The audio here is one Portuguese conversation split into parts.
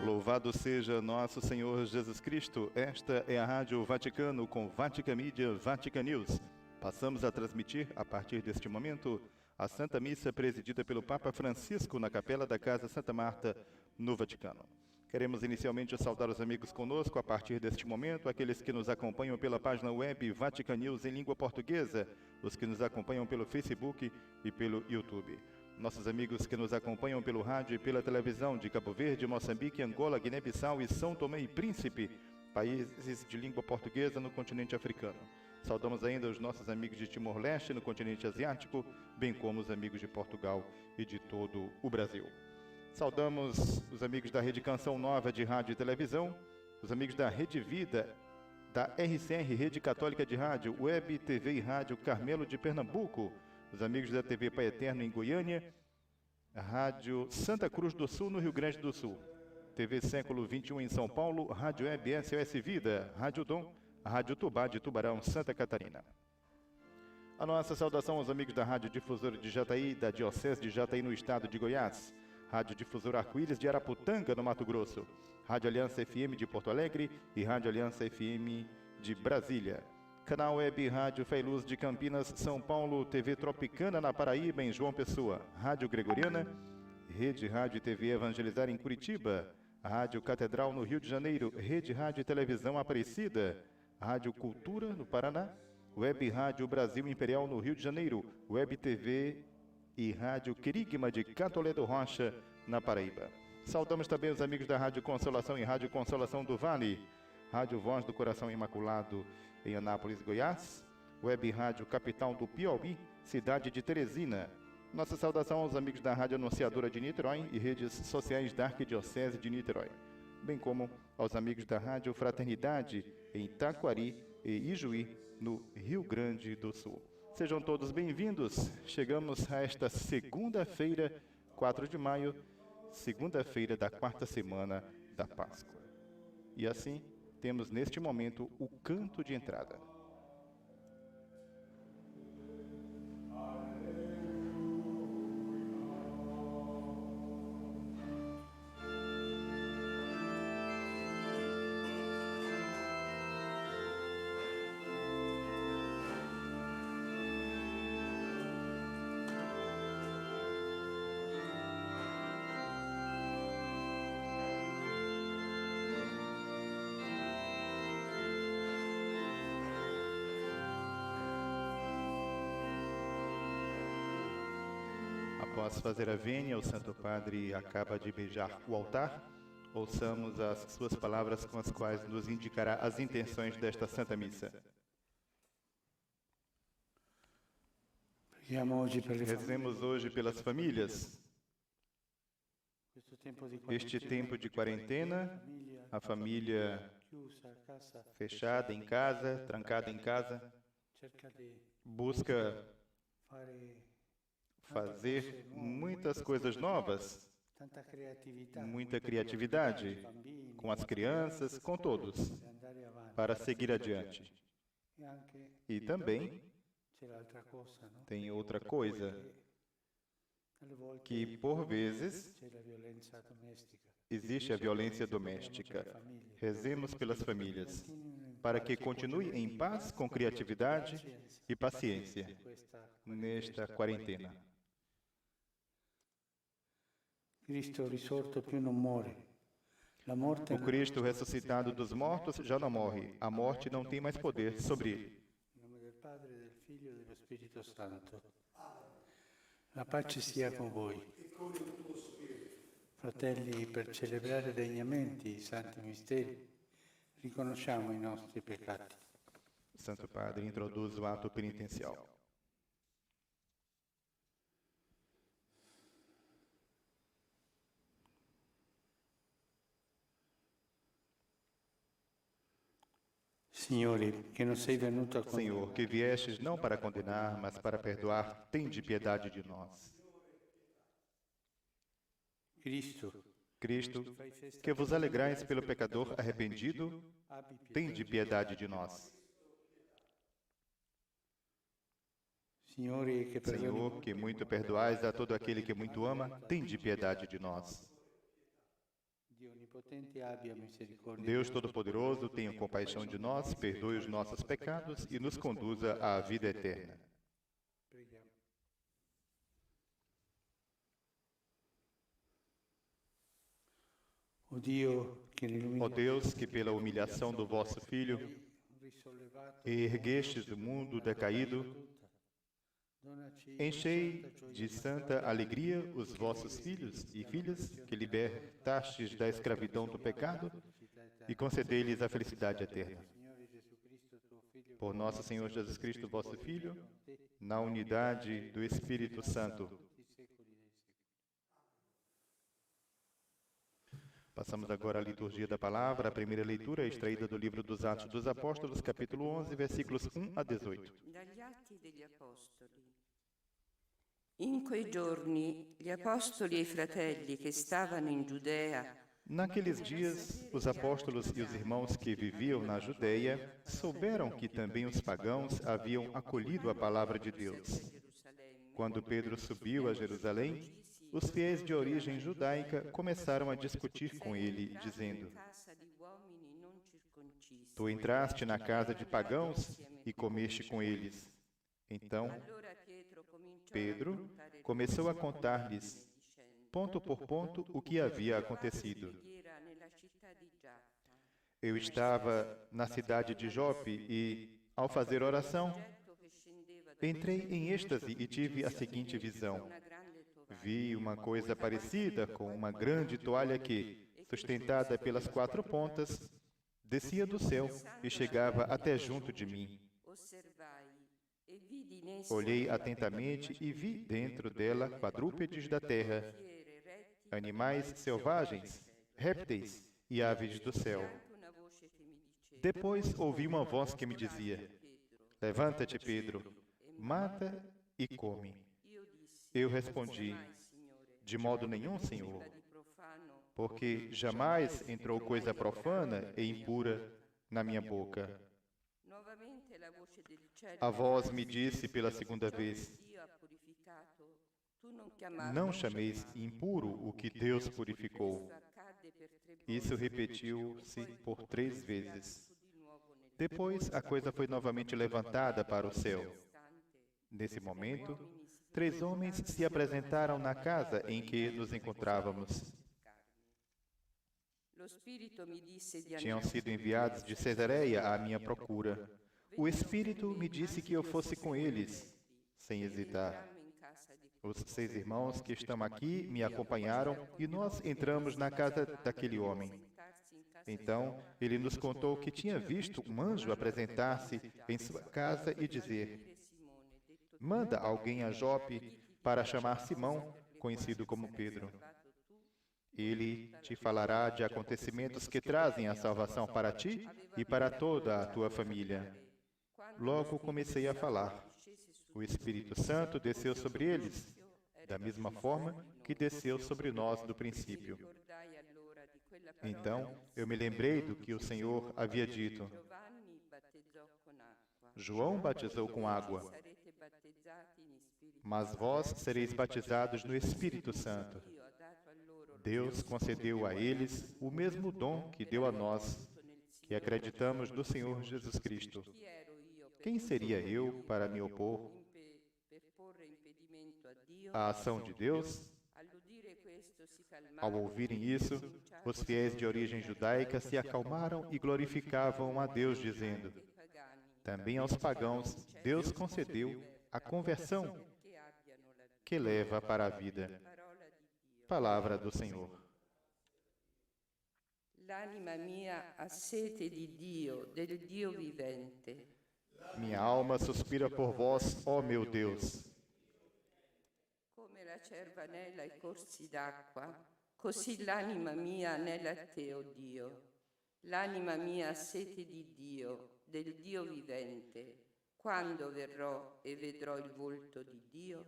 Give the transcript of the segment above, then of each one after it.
Louvado seja nosso Senhor Jesus Cristo. Esta é a Rádio Vaticano com Vatican Media, Vatican News. Passamos a transmitir, a partir deste momento, a Santa Missa presidida pelo Papa Francisco na Capela da Casa Santa Marta, no Vaticano. Queremos inicialmente saudar os amigos conosco a partir deste momento, aqueles que nos acompanham pela página web Vatican News em língua portuguesa, os que nos acompanham pelo Facebook e pelo YouTube. Nossos amigos que nos acompanham pelo rádio e pela televisão de Cabo Verde, Moçambique, Angola, Guiné-Bissau e São Tomé e Príncipe, países de língua portuguesa no continente africano. Saudamos ainda os nossos amigos de Timor-Leste, no continente asiático, bem como os amigos de Portugal e de todo o Brasil. Saudamos os amigos da Rede Canção Nova de Rádio e Televisão, os amigos da Rede Vida, da RCR, Rede Católica de Rádio, Web, TV e Rádio Carmelo de Pernambuco, os amigos da TV Pai Eterno em Goiânia, a Rádio Santa Cruz do Sul no Rio Grande do Sul, TV Século XXI em São Paulo, Rádio Web SOS Vida, Rádio Dom, a Rádio Tubá de Tubarão, Santa Catarina. A nossa saudação aos amigos da Rádio Difusora de Jataí, da Diocese de Jataí no estado de Goiás, Rádio Difusora Arco-Íris de Araputanga, no Mato Grosso, Rádio Aliança FM de Porto Alegre e Rádio Aliança FM de Brasília. Canal Web Rádio Fé e Luz de Campinas, São Paulo, TV Tropicana na Paraíba, em João Pessoa, Rádio Gregoriana, Rede Rádio e TV Evangelizar em Curitiba, Rádio Catedral no Rio de Janeiro, Rede Rádio e Televisão Aparecida, Rádio Cultura no Paraná, Web Rádio Brasil Imperial no Rio de Janeiro, Web TV e Rádio Querigma de Catolé do Rocha, na Paraíba. Saudamos também os amigos da Rádio Consolação e Rádio Consolação do Vale, Rádio Voz do Coração Imaculado em Anápolis, Goiás, Web Rádio Capital do Piauí, cidade de Teresina. Nossa saudação aos amigos da Rádio Anunciadora de Niterói e redes sociais da Arquidiocese de Niterói, bem como aos amigos da Rádio Fraternidade em Taquari e Ijuí, no Rio Grande do Sul. Sejam todos bem-vindos. Chegamos a esta segunda-feira, 4 de maio, segunda-feira da quarta semana da Páscoa. E assim, temos neste momento o canto de entrada. Após fazer a vênia, o Santo Padre acaba de beijar o altar. Ouçamos as suas palavras com as quais nos indicará as intenções desta Santa Missa. Rezemos hoje pelas famílias. Este tempo de quarentena, a família fechada em casa, trancada em casa, busca fazer muitas coisas novas, muita criatividade com as crianças, com todos, para seguir adiante. E também tem outra coisa, que por vezes existe a violência doméstica. Rezemos pelas famílias, para que continue em paz, com criatividade e paciência nesta quarentena. O Cristo ressuscitado dos mortos já não morre. A morte não tem mais poder sobre ele. Em nome do Padre, do Filho e do Espírito Santo. La pace sia con voi. Fratelli, per celebrare degnamente i santi misteri, riconosciamo i nostri peccati. Santo Padre introduz o ato penitencial. Senhor, que viestes não para condenar, mas para perdoar, tende piedade de nós. Cristo, que vos alegrais pelo pecador arrependido, tende piedade de nós. Senhor, que muito perdoais a todo aquele que muito ama, tende piedade de nós. Onnipotente abbia misericordia. Deus Todo-Poderoso, tenha compaixão de nós, perdoe os nossos pecados e nos conduza à vida eterna. Preghiamo. O Dio, che Ó Deus, que pela humilhação do vosso Filho risollevato, erguestes o mundo decaído, enchei de santa alegria os vossos filhos e filhas que libertastes da escravidão do pecado e concedei-lhes a felicidade eterna. Por nosso Senhor Jesus Cristo, vosso Filho, na unidade do Espírito Santo. Passamos agora à liturgia da palavra. A primeira leitura é extraída do livro dos Atos dos Apóstolos, capítulo 11, versículos 1 a 18. Dagli Atti degli Apostoli. In quei giorni gli apostoli e i fratelli che stavano in Giudea Naqueles dias, os apóstolos e os irmãos que viviam na Judéia souberam que também os pagãos haviam acolhido a palavra de Deus. Quando Pedro subiu a Jerusalém, os fiéis de origem judaica começaram a discutir com ele, dizendo: Tu entraste na casa de pagãos e comeste com eles. Então, Pedro começou a contar-lhes, ponto por ponto, o que havia acontecido. Eu estava na cidade de Jope e, ao fazer oração, entrei em êxtase e tive a seguinte visão. Vi uma coisa parecida com uma grande toalha que, sustentada pelas 4 pontas, descia do céu e chegava até junto de mim. Olhei atentamente e vi dentro dela quadrúpedes da terra, animais selvagens, répteis e aves do céu. Depois ouvi uma voz que me dizia: Levanta-te, Pedro, mata e come. Eu respondi: De modo nenhum, Senhor, porque jamais entrou coisa profana e impura na minha boca. A voz me disse pela segunda vez: Não chameis impuro o que Deus purificou. Isso repetiu-se por 3 vezes. Depois a coisa foi novamente levantada para o céu. Nesse momento, 3 homens se apresentaram na casa em que nos encontrávamos. Tinham sido enviados de Cesareia à minha procura. O Espírito me disse que eu fosse com eles, sem hesitar. Os 6 irmãos que estão aqui me acompanharam e nós entramos na casa daquele homem. Então, ele nos contou que tinha visto um anjo apresentar-se em sua casa e dizer: Manda alguém a Jope para chamar Simão, conhecido como Pedro. Ele te falará de acontecimentos que trazem a salvação para ti e para toda a tua família. Logo comecei a falar. O Espírito Santo desceu sobre eles, da mesma forma que desceu sobre nós do princípio. Então, eu me lembrei do que o Senhor havia dito. João batizou com água, mas vós sereis batizados no Espírito Santo. Deus concedeu a eles o mesmo dom que deu a nós, que acreditamos no Senhor Jesus Cristo. Quem seria eu para me opor à ação de Deus? Ao ouvirem isso, os fiéis de origem judaica se acalmaram e glorificavam a Deus, dizendo: Também aos pagãos Deus concedeu a conversão que leva para a vida. Palavra do Senhor. L'anima mia ha sete di Dio, del Dio vivente. Minha alma suspira por vós, ó meu Deus. Come la cerva anela ai corsi d'acqua, così l'anima mia anela a te, o Dio. L'anima mia ha sete di Dio, del Dio vivente. Quando verrò e vedrò il volto di Dio?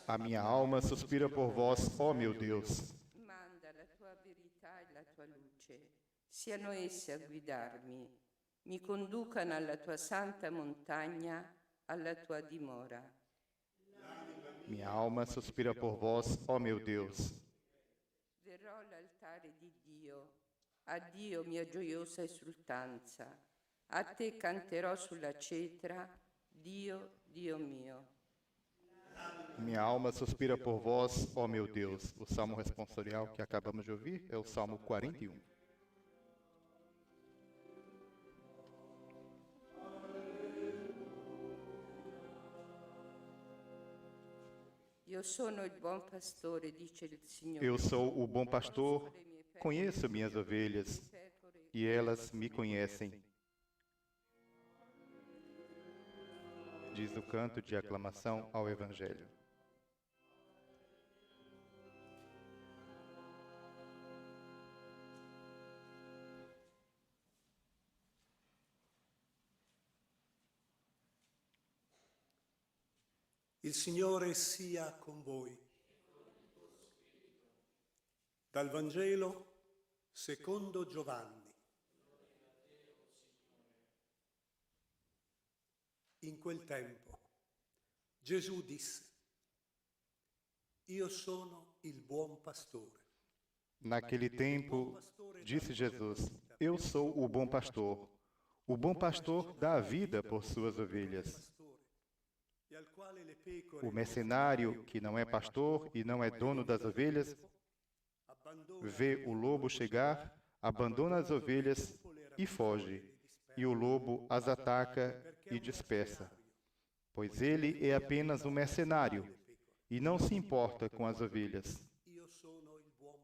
A minha alma suspira por vós, ó meu Deus. Manda la tua verità e la tua luce. Siano esse a guidarmi. Mi conducano alla tua santa montagna, alla tua dimora. Minha alma suspira por vós, ó meu Deus. verrò all'altare di Dio. A Dio mia gioiosa esultanza. A te canterò sulla cetra, Dio, Dio mio. Minha alma suspira por vós, ó meu Deus. O salmo responsorial que acabamos de ouvir é o Salmo 41. Io sono il buon pastore, dice il Signore. Eu sou o bom pastor, conheço minhas ovelhas e elas me conhecem. Diz o canto de aclamação ao Evangelho. Il Signore sia con voi. Dal Vangelo secondo Giovanni. In quel tempo Gesù disse: Io sono il buon pastore. Naquele tempo, disse Jesus, eu sou o bom pastor. O bom pastor dá a vida por suas ovelhas. O mercenário, que não é pastor e não é dono das ovelhas, vê o lobo chegar, abandona as ovelhas e foge, e o lobo as ataca e dispersa. Pois ele é apenas um mercenário e não se importa com as ovelhas.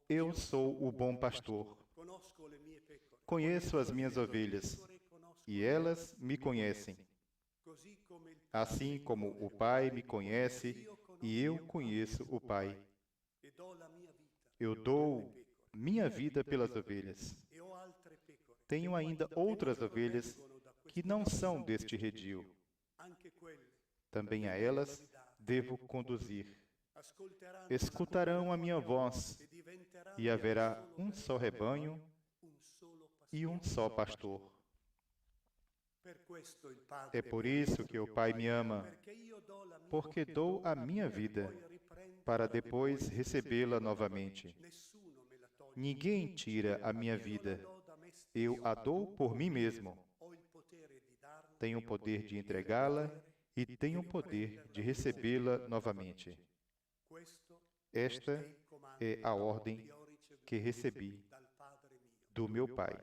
Eu sou o bom pastor. Conheço as minhas ovelhas e elas me conhecem. Assim como o Pai me conhece e eu conheço o Pai. Eu dou minha vida pelas ovelhas. Tenho ainda outras ovelhas que não são deste redil. Também a elas devo conduzir. Escutarão a minha voz e haverá um só rebanho e um só pastor. É por isso que o Pai me ama, porque dou a minha vida para depois recebê-la novamente. Ninguém tira a minha vida, eu a dou por mim mesmo. Tenho o poder de entregá-la e tenho o poder de recebê-la novamente. Esta é a ordem que recebi do meu Pai.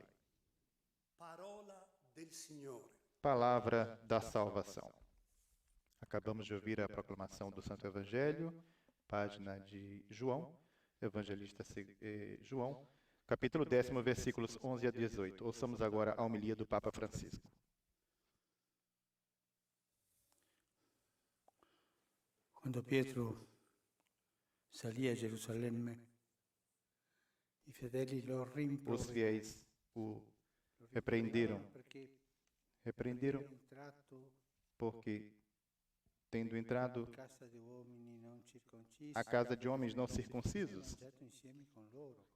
Palavra da salvação. Acabamos de ouvir a proclamação do Santo Evangelho, página de João, evangelista João, capítulo 10, versículos 11 a 18. Ouçamos agora a homilia do Papa Francisco. Quando Pietro salì a Gerusalemme, i fedeli lo Os rimproverano fiéis o repreenderam porque, tendo entrado à casa de homens não circuncisos,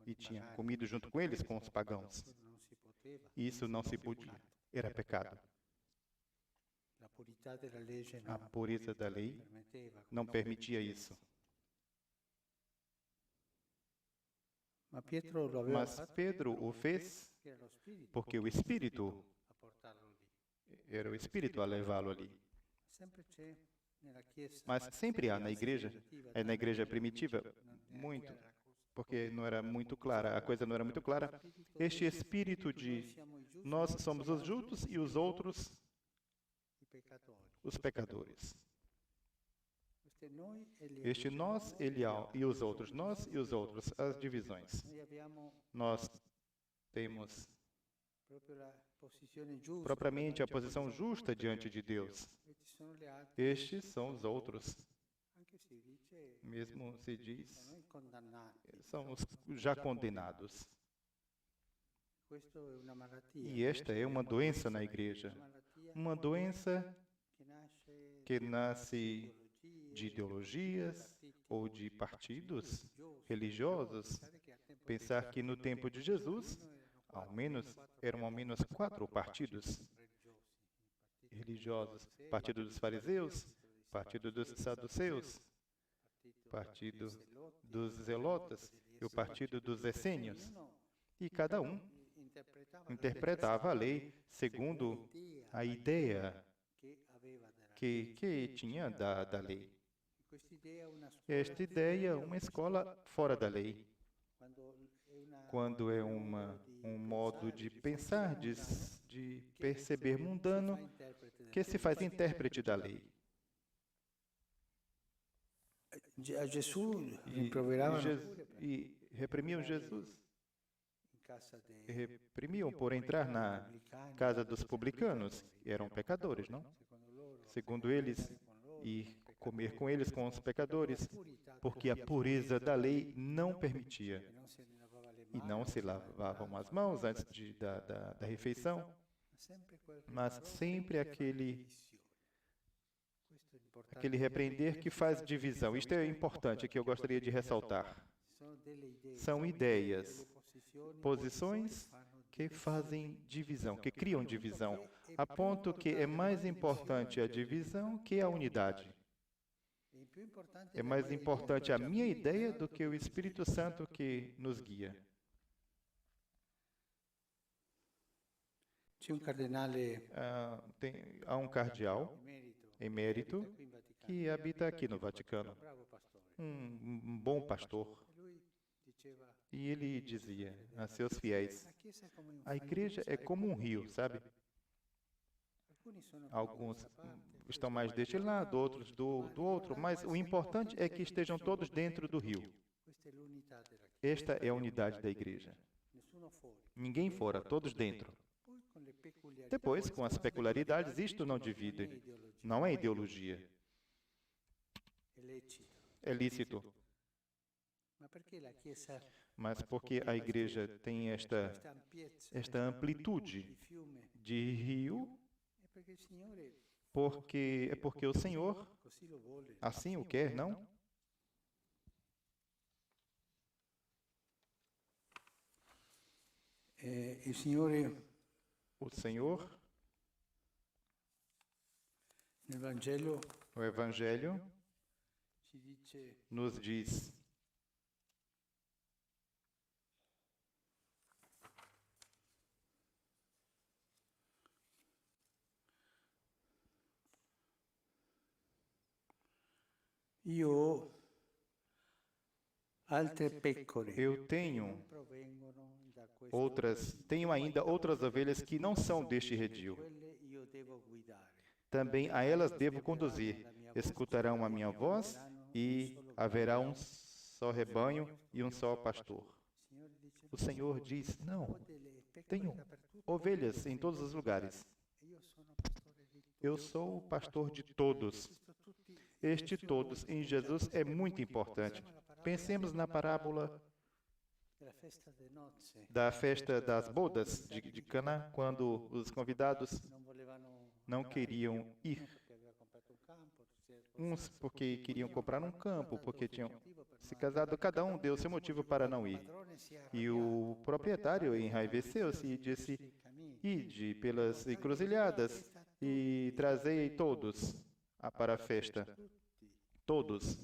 e tinha comido junto com eles, com os pagãos. Isso não se podia, era pecado. A pureza da lei não permitia isso. Mas Pedro o fez porque o Espírito era o Espírito a levá-lo ali. Mas sempre há na igreja primitiva, muito, porque não era muito clara, a coisa não era muito clara, este espírito de nós somos os justos e os outros os pecadores. Este nós, ele e os outros, nós e os outros, as divisões. Nós temos propriamente a posição justa diante de Deus. Estes são os outros. Mesmo se diz, são os já condenados. E esta é uma doença na igreja. Uma doença que nasce de ideologias ou de partidos religiosos. Pensar que no tempo de Jesus, eram ao menos 4 partidos religiosos. Partido dos fariseus, partido dos saduceus, partido dos zelotas e o partido dos essênios. Ognuno E cada um interpretava a lei segundo a ideia che aveva della que tinha da lei. Questa idea è una scuola Esta ideia é uma escola fora da lei, quando è um modo de pensar, de perceber mundano, que se faz intérprete da lei. A Gesù E, e reprimiam Jesus, in casa dei e reprimiam por entrar na casa dos publicanos, eram pecadores, não? Segundo eles, e comer com eles, com os pecadores, porque a pureza da lei não permitia. E não se lavavam as mãos antes da refeição, mas sempre aquele repreender que faz divisão. Isto é importante, que eu gostaria de ressaltar. São ideias, posições que fazem divisão, que criam divisão, a ponto que é mais importante a divisão que a unidade. É mais importante a minha ideia do que o Espírito Santo que nos guia. C'è un cardinale Há um cardeal emérito qui in Vaticano, que habita aqui no Vaticano, bravo pastore. um bom pastor. E lui diceva: E ele dizia a seus fiéis: la Chiesa è come un a igreja é como um rio, sabe? alcuni sono Alguns estão mais deste lado, outros do outro, mas o importante é que estejam todos dentro do rio. questa è l'unità della Chiesa. Esta é a unidade da igreja. Nessuno fuori. Ninguém fora, todos dentro. Poi con le peculiarità. Depois, com as peculiaridades, isto não divide. Não é ideologia. È lecito. É lícito. Ma perché la Chiesa Mas porque a igreja tem esta questa ampiezza, amplitude di fiume? de rio, È perché il Signore porque o Senhor così lo vuole. assim o quer, não? Il Signore O Senhor, nel Vangelo o Evangelho, ci dice: nos diz: io ho altre pecore eu tenho provengono da questo tenho ainda outras ovelhas que não são deste redil. quelle io devo guidare. Também a elas devo conduzir. Escutarão a minha voz e haverá um só rebanho e um só pastor. O Senhor diz: não, tenho ovelhas em todos os lugares. Eu sou o pastor de todos. Este todos em Jesus é muito importante. Pensemos na parábola da festa das bodas de Caná, quando os convidados não queriam ir. Uns porque queriam comprar um campo, porque tinham se casado, cada um deu seu motivo para não ir. E o proprietário enraiveceu-se e disse: ide pelas encruzilhadas e trazei todos para a festa. Todos,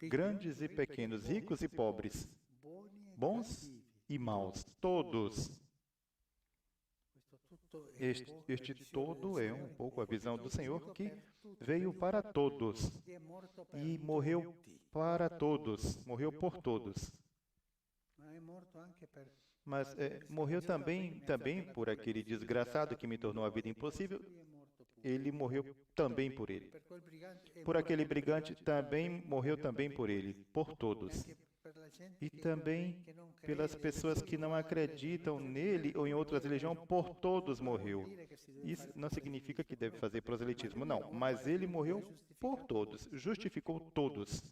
grandes e pequenos, ricos e pobres, bons e maus, todos. Este todo é um pouco a visão do Senhor, que veio para todos e morreu para todos, morreu por todos. Mas morreu também por aquele desgraçado que me tornou a vida impossível. Ele morreu também por ele. Por aquele brigante também morreu também por ele, por todos. E também pelas pessoas que não acreditam nele ou em outras religiões, por todos morreu. Isso não significa que deve fazer proselitismo, não. Mas ele morreu por todos, justificou todos.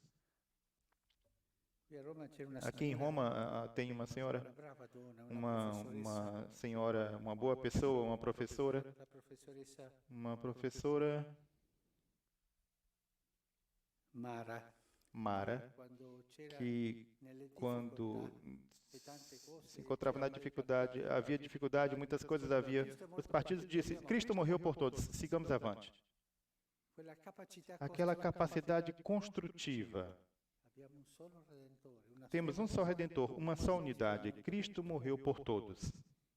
Aqui em Roma tem uma senhora, uma senhora, uma boa pessoa, uma professora Mara, que quando se encontrava na dificuldade, havia dificuldade, muitas coisas havia. Os partidos disseram: Cristo morreu por todos, sigamos avante. Aquela capacidade construtiva Abbiamo un solo Redentore, una Temos sola um só Redentor, uma só unidade. Cristo morreu por todos.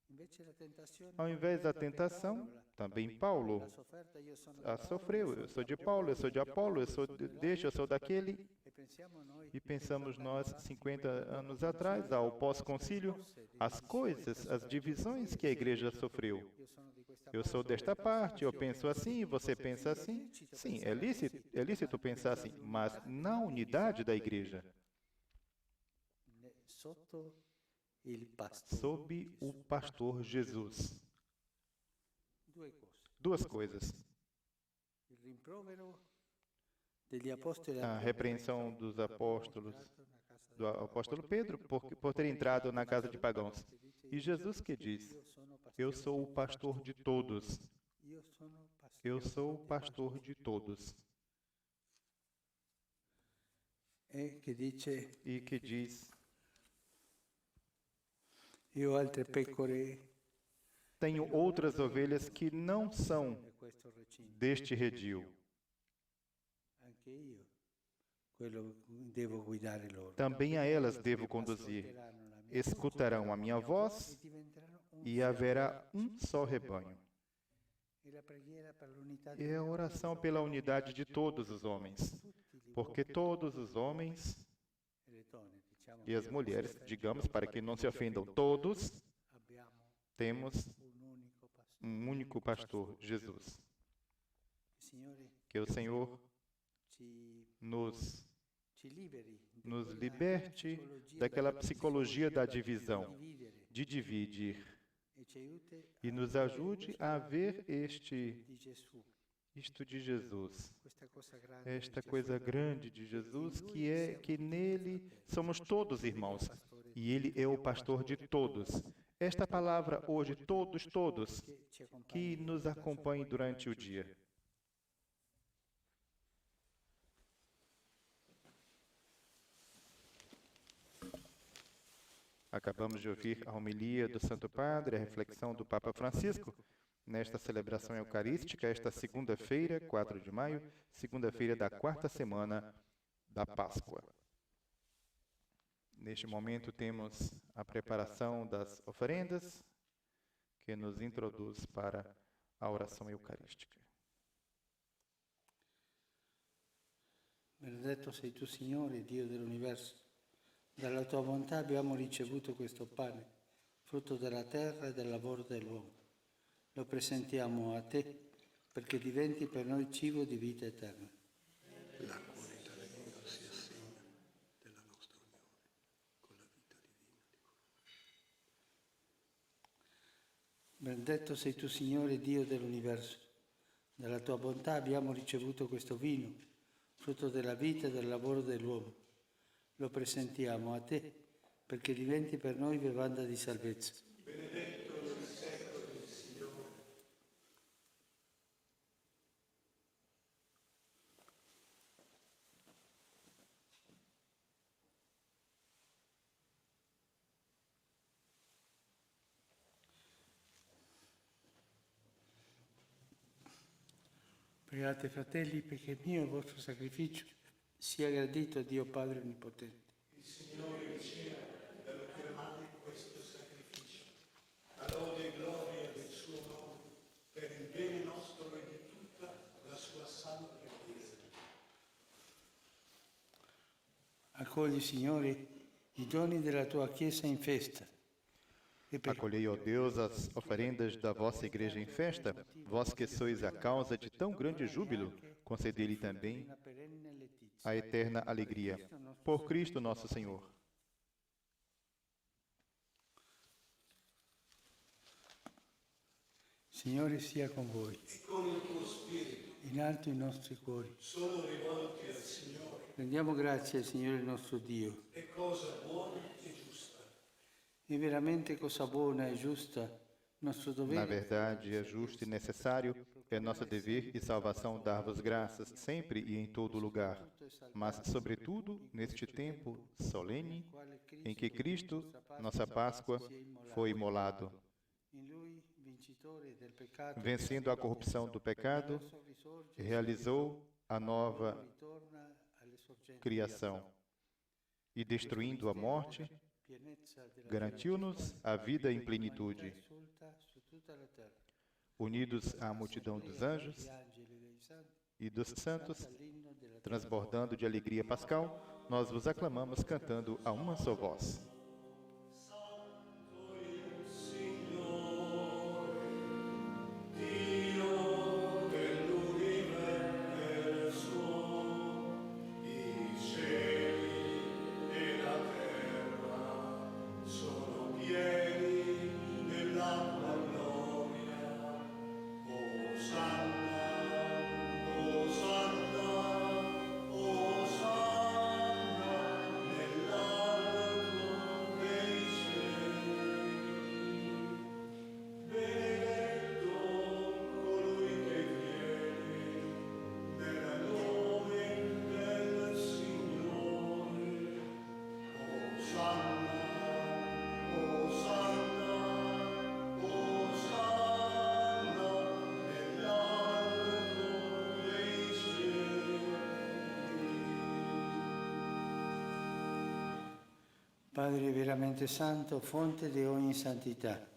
Invece la tentazione, Ao invés da tentação, também Paulo la sofferta, io sono di a Paolo, sofreu. Eu sou de Paulo, eu sou de Apolo, eu sou deste, eu sou daquele. e pensiamo noi E pensamos nós, 50 anos atrás, ao pós-concílio, as coisas, as divisões que a igreja sofreu. io sono di questa Eu sou desta parte, eu penso assim, você pensa assim. Sim, é lícito pensar assim, mas na unidade da igreja, sotto il pastore. sob o pastor Jesus. Due cose. Duas coisas. Il rimprovero degli apostoli A repreensão dos apóstolos, do apóstolo Pedro, por ter entrado na casa de pagãos. E Jesus que diz, eu sou o pastor de todos. Eu sou o pastor de todos. E che dice, E que diz, io ho altre pecore tenho outras ovelhas que não são e questo recinto. deste redil. Anche io quello devo guidare loro. Também a elas devo conduzir. Ascolteranno la mia Escutarão a minha voz e diventeranno un e haverá um só rebanho. e la preghiera per l'unità É a oração pela unidade de todos os homens. Porque todos os homens delle donne, diciamo, e as mulheres, digamos, para que não se ofendam todos, abbiamo temos un unico pastore. um único pastor, Jesus. Signore, Que o Senhor ci nos liberi liberte daquela psicologia da divisão, de dividir, e ci aiuti e nos ajude a ver di Gesù, isto de Jesus, questa cosa grande, esta coisa grande de Jesus, que é que nele somos todos irmãos, e ele é o pastor de todos. Esta palavra hoje, todos, che ci accompagna. que nos acompanhe durante o dia. Acabamos de ouvir a homilia do Santo Padre, a reflexão do Papa Francisco, nesta celebração eucarística, esta segunda-feira, 4 de maio, segunda-feira da quarta semana da Páscoa. Neste momento temos a preparação das oferendas, que nos introduz para a oração eucarística. Benedetto sei tu, Signore, Dio dell'universo. Dalla tua bontà abbiamo ricevuto questo pane, frutto della terra e del lavoro dell'uomo. Lo presentiamo a te perché diventi per noi cibo di vita eterna. La qualità di Dio si assegna della nostra unione con la vita divina di colui. Benedetto sei tu, Signore, Dio dell'universo. Dalla tua bontà abbiamo ricevuto questo vino, frutto della vita e del lavoro dell'uomo. Lo presentiamo a te perché diventi per noi bevanda di salvezza. Pregate, fratelli, perché il mio e il vostro sacrificio sia gradito a Dio Padre Onnipotente. A lode e gloria del suo nome, per il bene nostro e di tutta la sua santa Chiesa. Accogli, Signore, i doni della tua Chiesa in festa. E per Acolhei, ó Deus, as oferendas da vossa igreja em festa, vós que sois a causa de tão grande júbilo, concedei-lhe também una perenne letizia. a eterna alegria. Por Cristo nosso Senhor. Signore sia con voi. E con il tuo spirito. In alto i nostri cuori. Sono rivolti al Signore. Rendiamo grazie al Signore nostro Dio. È cosa buona e giusta. È veramente cosa buona e giusta, nostro Na dovere. verdade, é justo e necessário, é nosso dever e salvação dar-vos graças, sempre e em todo lugar, mas, sobretudo, neste tempo solene em que Cristo, nossa Páscoa, foi imolado, In lui, vincitore del peccato, vencendo a corrupção do pecado, risorge, realizou a nova ritorna alle sorgenti. criação e destruindo a morte, garantiu-nos a vida em plenitude. Unidos à multidão dos anjos e dos santos, transbordando de alegria pascal, nós vos aclamamos cantando a uma só voz. Padre veramente santo, fonte di ogni santità,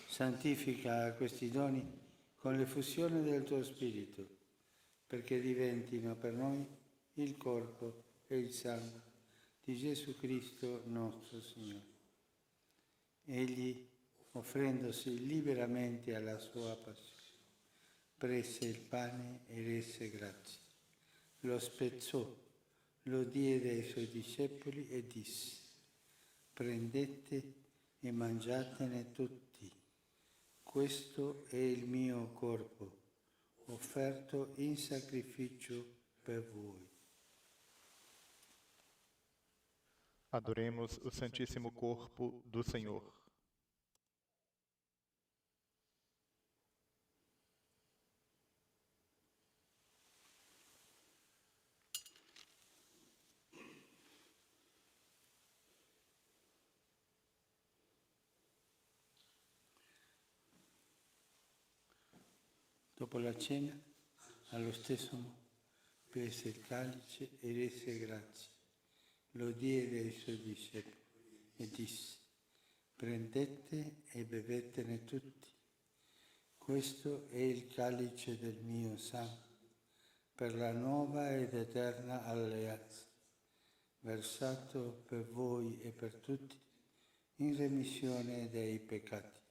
santifica questi doni con l'effusione del tuo Spirito, perché diventino per noi il corpo e il sangue di Gesù Cristo nostro Signore. Egli, offrendosi liberamente alla sua passione, prese il pane e rese grazie, lo spezzò, lo diede ai suoi discepoli e disse: prendete e mangiatene tutti, questo è il mio corpo, offerto in sacrificio per voi. Adoremos o Santíssimo Corpo do Senhor. Dopo la cena, allo stesso modo, prese il calice e rese grazie, lo diede ai suoi discepoli e disse: prendete e bevetene tutti, questo è il calice del mio sangue, per la nuova ed eterna alleanza, versato per voi e per tutti in remissione dei peccati.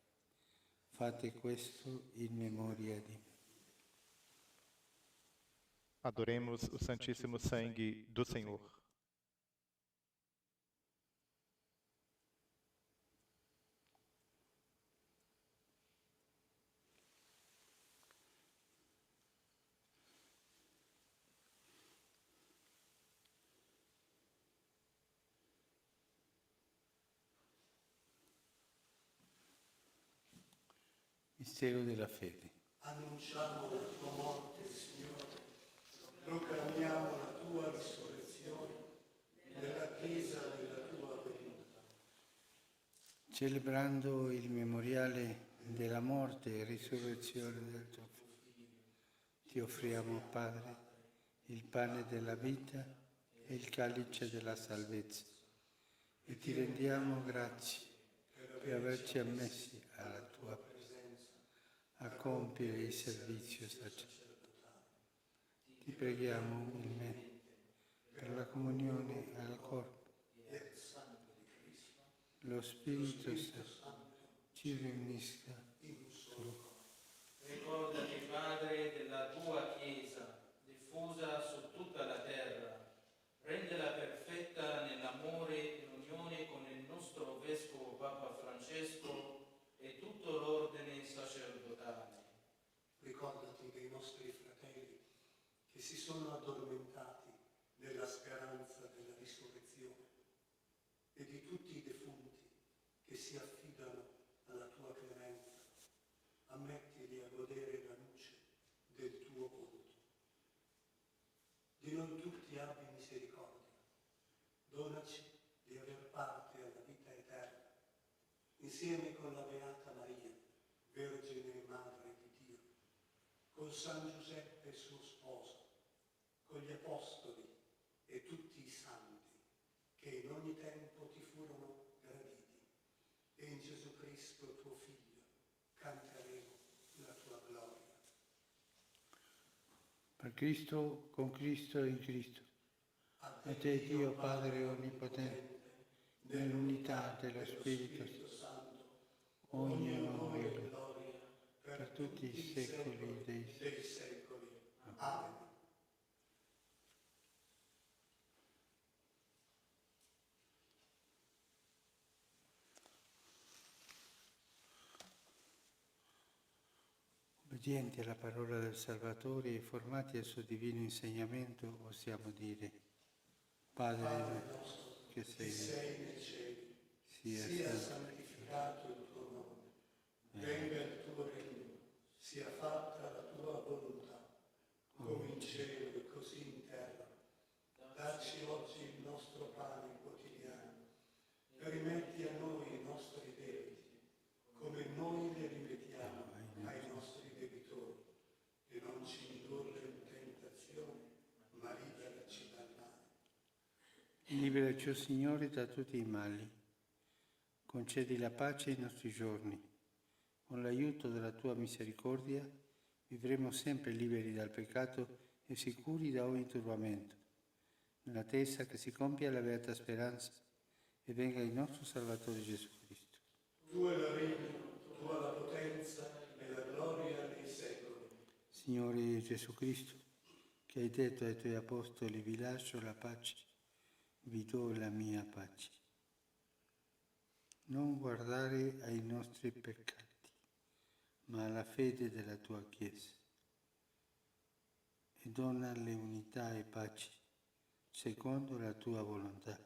Fate questo in memoria di me. Adoremos o Santíssimo Sangue do Senhor. Mistero della fede. Annunciamo la tua morte, Signore, proclamiamo la tua risurrezione nell'attesa della tua venuta. Celebrando il memoriale della morte e risurrezione del tuo Figlio, ti offriamo, Padre, il pane della vita e il calice della salvezza e ti rendiamo grazie per averci ammessi alla tua presenza a compiere il servizio sacerdotale. Ti preghiamo umilmente per la comunione al corpo e al sangue di Cristo. Lo Spirito Santo ci riunisca in un solo corpo. Ricordati, Padre, della tua Chiesa, diffusa su tutta la terra. Rendela perfetta nell'amore e in unione con il nostro Vescovo Papa Francesco e tutto l'ordine sacerdotale. Ricordati dei nostri fratelli che si sono addormentati nella speranza della risurrezione e di tutti i defunti che si affidano alla tua clemenza. Ammettili a godere la luce del tuo volto. Di noi tutti abbi misericordia. Donaci di aver parte alla vita eterna, insieme con la Beata Maria, Vergine e Madre di Dio, con San Giuseppe suo sposo, con gli Apostoli e tutti i santi che in ogni tempo ti furono graditi, e in Gesù Cristo tuo Figlio canteremo la tua gloria. Per Cristo, con Cristo e in Cristo. A te Dio Padre Onnipotente, nell'unità dello Spirito Santo, ogni onore e gloria per tutti i secoli dei secoli. Amen. Obbedienti alla parola del Salvatore e formati al suo divino insegnamento, possiamo dire: Padre nostro che sei nei cieli, sia santificato il tuo nome, venga il tuo regno, sia fatta la tua volontà, come in cielo e così in terra. Dacci oggi il nostro pane quotidiano, e rimetti a noi i nostri debiti, come noi li rimettiamo ai nostri debitori, e non ci indurre in tentazione, ma liberaci dal male. Liberaci, o Signore, da tutti i mali. Concedi la pace ai nostri giorni. Con l'aiuto della tua misericordia vivremo sempre liberi dal peccato e sicuri da ogni turbamento, nell'attesa che si compia la beata speranza e venga il nostro Salvatore Gesù Cristo. Tu è la regno, tua la potenza e la gloria nei secoli. Signore Gesù Cristo, che hai detto ai tuoi apostoli: vi lascio la pace, vi do la mia pace. Non guardare ai nostri peccati, ma alla fede della tua Chiesa, e donale unità e pace, secondo la tua volontà.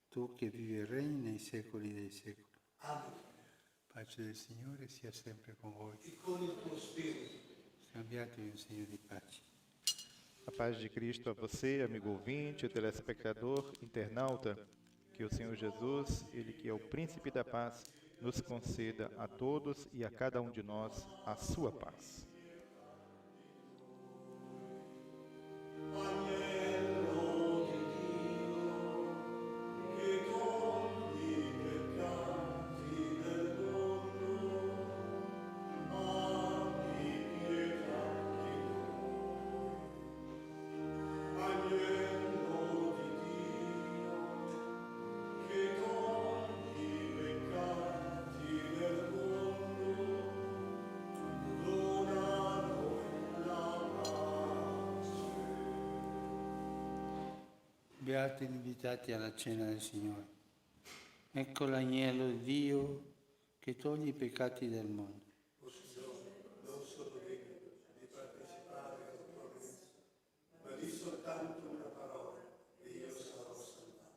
Tu che vivi e regni nei secoli dei secoli. Amen. Pace del Signore sia sempre con voi. E con il tuo spirito. Scambiatevi un segno di pace. A paz de Cristo a você, amigo ouvinte, telespectador, internauta. Que o Senhor Jesus, Ele que é o príncipe da paz, nos conceda a todos e a cada um de nós a sua paz. Beati invitati alla cena del Signore. Ecco l'agnello di Dio che toglie i peccati del mondo. O Signore, non sono degno di partecipare alla tua messa, ma di soltanto una parola e io sarò salvato.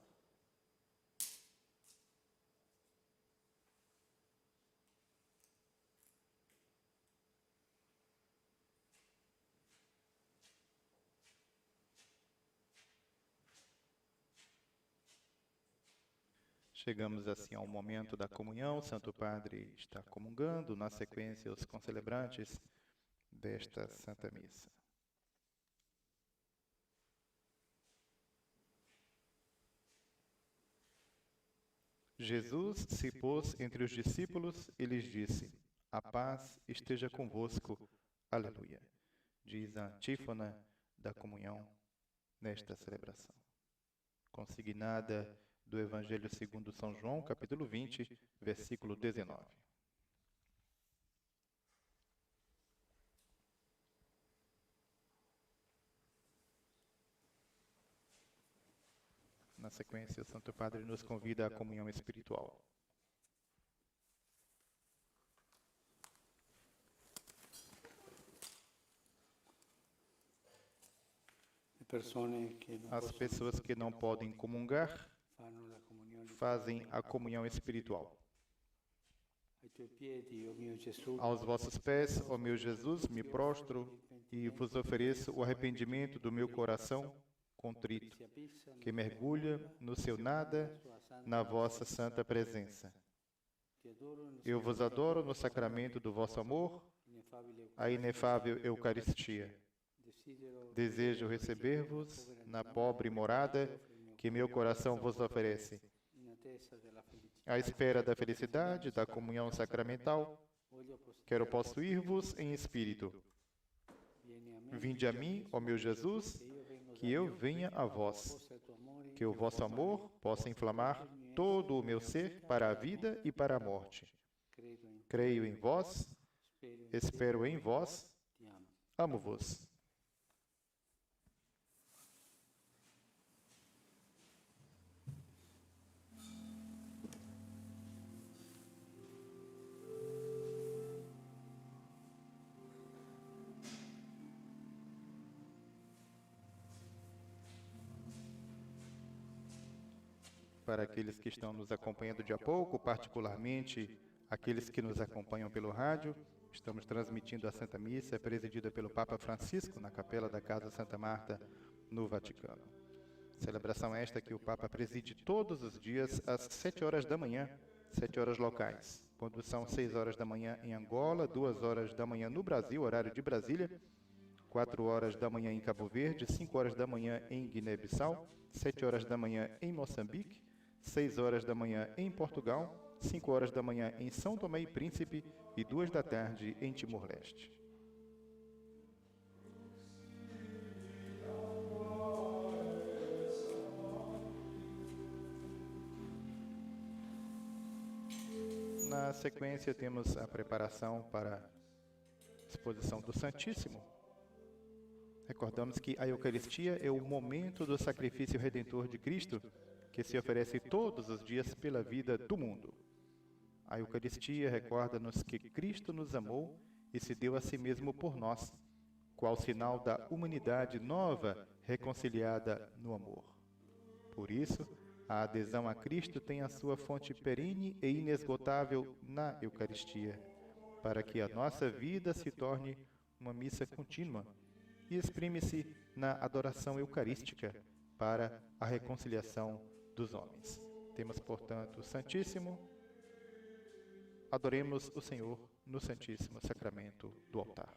Chegamos assim ao momento da comunhão. O Santo Padre está comungando, na sequência, os concelebrantes desta Santa Missa. Jesus se pôs entre os discípulos e lhes disse: a paz esteja convosco. Aleluia. Diz a antífona da comunhão nesta celebração. Consignada do Evangelho segundo São João, capítulo 20, versículo 19. Na sequência, o Santo Padre nos convida à comunhão espiritual. As pessoas que não podem comungar fazem a comunhão espiritual. Aos vossos pés, ó meu Jesus, me prostro e vos ofereço o arrependimento do meu coração contrito, que mergulha no seu nada, na vossa santa presença. Eu vos adoro no sacramento do vosso amor, a inefável Eucaristia. Desejo receber-vos na pobre morada que meu coração vos oferece. in attesa della felicità. À espera da felicidade, da comunhão sacramental, quero possuir-vos em espírito. Vieni a me, Vinde a mim, ó meu Jesus, que eu venha a vós, possa il tuo amore que o vosso amor possa inflamar todo o meu ser para a vida e para a morte. credo in Creio em vós, spero in espero em vós, ti amo. amo-vos. Para aqueles que estão nos acompanhando de a pouco, particularmente aqueles que nos acompanham pelo rádio, estamos transmitindo a Santa Missa, presidida pelo Papa Francisco, na Capela da Casa Santa Marta, no Vaticano. Celebração esta que o Papa preside todos os dias às 7 horas da manhã, 7 horas locais, quando são 6 horas da manhã em Angola, 2 horas da manhã no Brasil, horário de Brasília, 4 horas da manhã em Cabo Verde, 5 horas da manhã em Guiné-Bissau, 7 horas da manhã em Moçambique, 6 horas da manhã em Portugal, 5 horas da manhã em São Tomé e Príncipe e 2 da tarde em Timor-Leste. Na sequência, temos a preparação para a exposição do Santíssimo. Recordamos que a Eucaristia é o momento do sacrifício redentor de Cristo, que se oferece todos os dias pela vida do mundo. A Eucaristia recorda-nos que Cristo nos amou e se deu a si mesmo por nós, qual sinal da humanidade nova reconciliada no amor. Por isso, a adesão a Cristo tem a sua fonte perene e inesgotável na Eucaristia, para que a nossa vida se torne uma missa contínua e exprime-se na adoração eucarística para a reconciliação dos homens. Temos, portanto, o Santíssimo. Adoremos o Senhor no Santíssimo Sacramento do altar.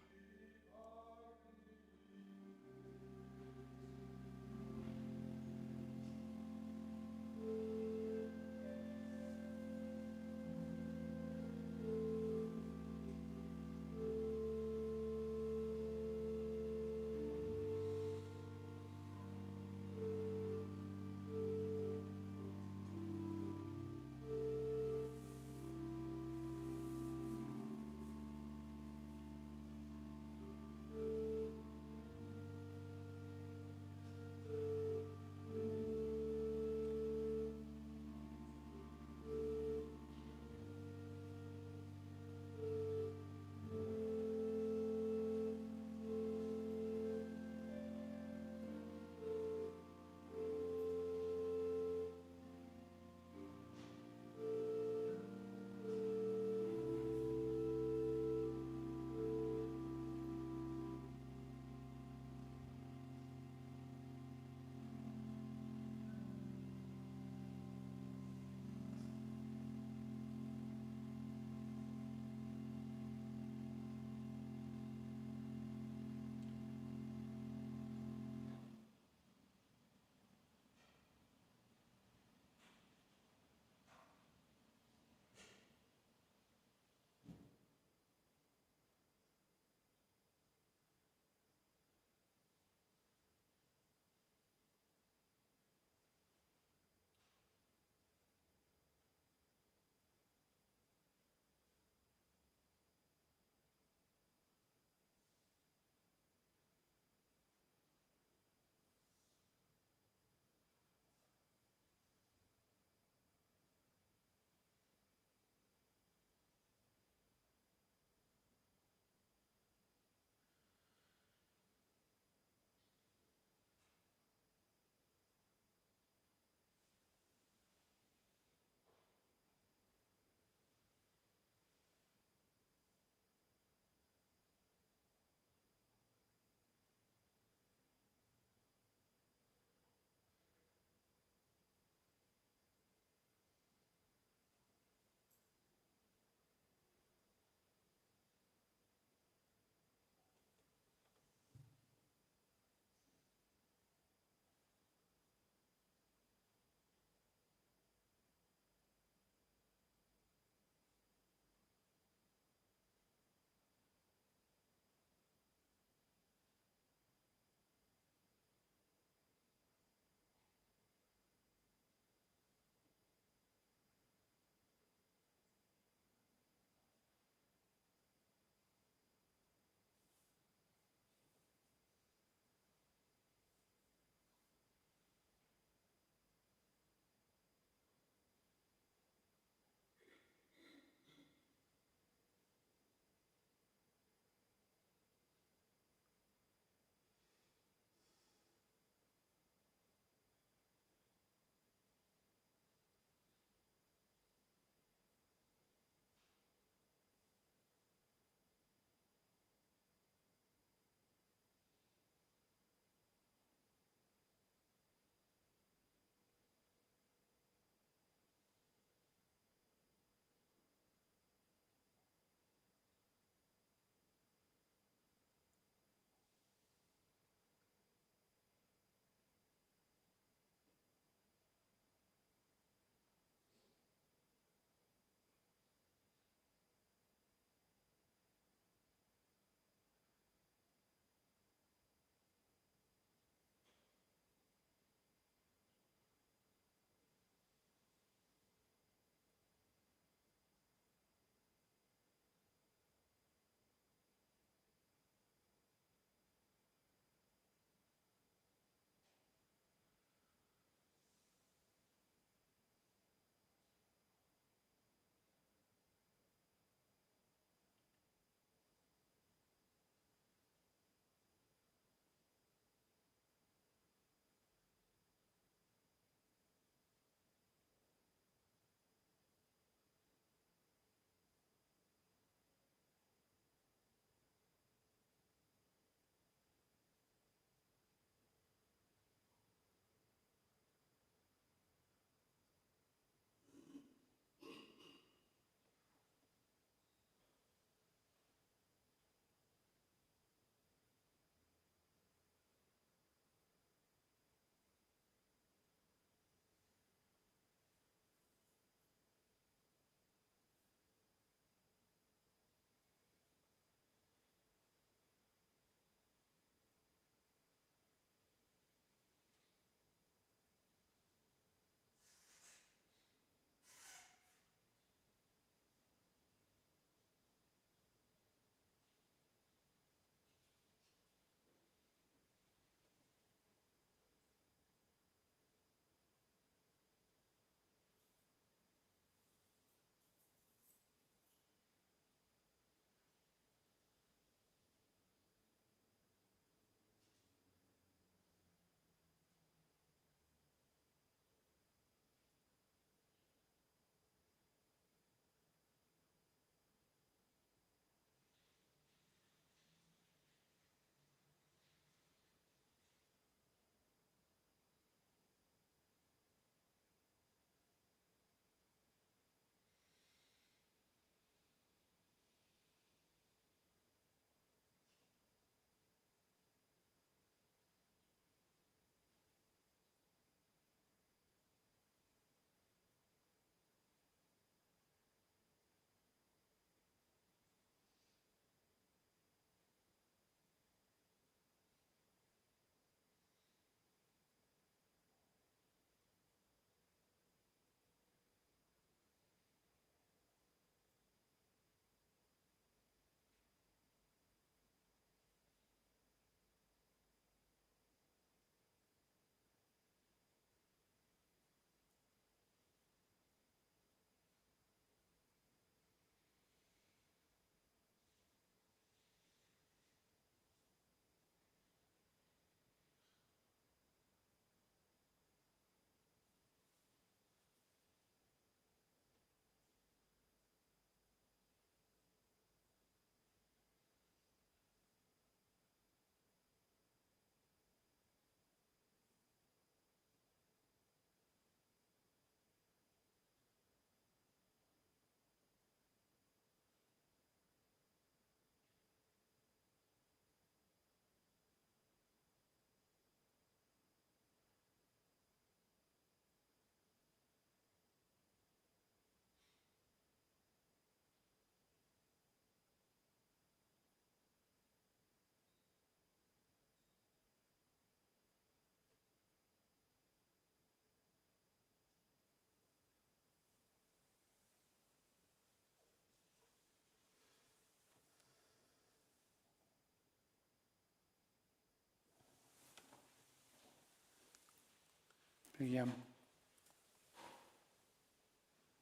Preghiamo.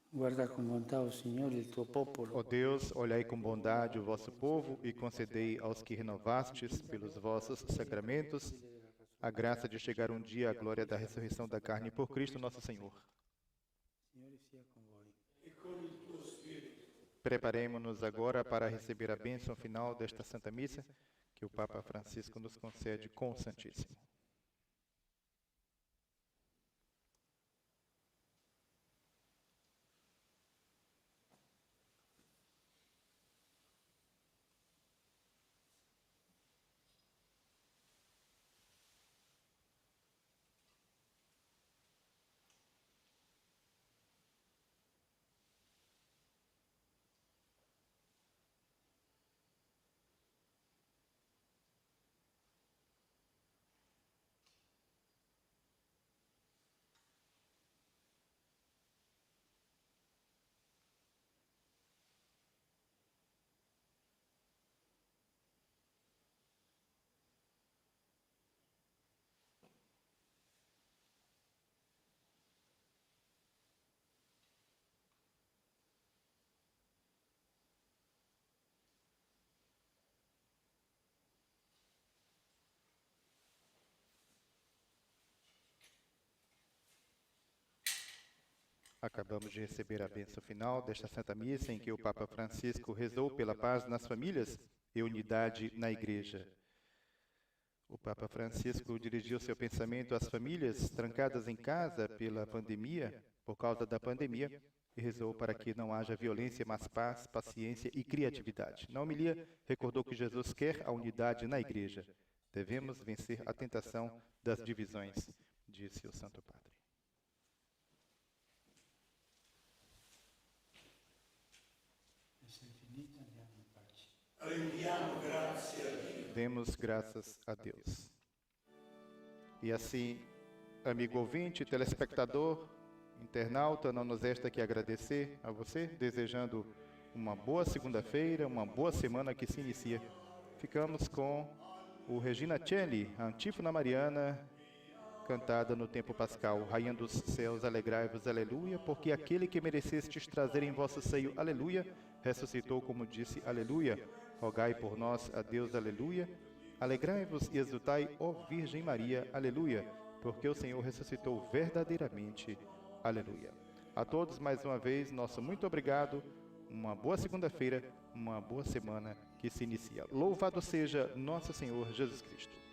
Guarda con bontà, o Signore, il tuo popolo. Ó Deus, olhai com bondade o vosso povo e concedei aos que renovastes pelos vossos sacramentos a graça de chegar um dia à glória da ressurreição da carne por Cristo nosso Senhor. Signore sia con voi. Preparemo-nos agora para receber a bênção final desta Santa Missa que o Papa Francisco nos concede com o Santíssimo. Acabamos de receber a bênção final desta Santa Missa em que o Papa Francisco rezou pela paz nas famílias e unidade na Igreja. O Papa Francisco dirigiu seu pensamento às famílias trancadas em casa por causa da pandemia, e rezou para que não haja violência, mas paz, paciência e criatividade. Na homilia, recordou que Jesus quer a unidade na Igreja. Devemos vencer a tentação das divisões, disse o Santo Padre. Rendiamo grazie a Dio. Demos graças a Deus. E assim, amigo ouvinte, telespectador, internauta, não nos resta que agradecer a você, desejando uma boa segunda-feira, uma boa semana que se inicia. Ficamos com o Regina Celli, a antífona mariana, cantada no tempo pascal. Rainha dos céus, alegrai-vos, aleluia, porque aquele que merecestes trazer em vosso seio, aleluia, ressuscitou, como disse, aleluia. Rogai por nós a Deus, aleluia. Alegrai-vos e exultai, ó Virgem Maria, aleluia, porque o Senhor ressuscitou verdadeiramente, aleluia. A todos, mais uma vez, nosso muito obrigado, uma boa segunda-feira, uma boa semana que se inicia. Louvado seja nosso Senhor Jesus Cristo.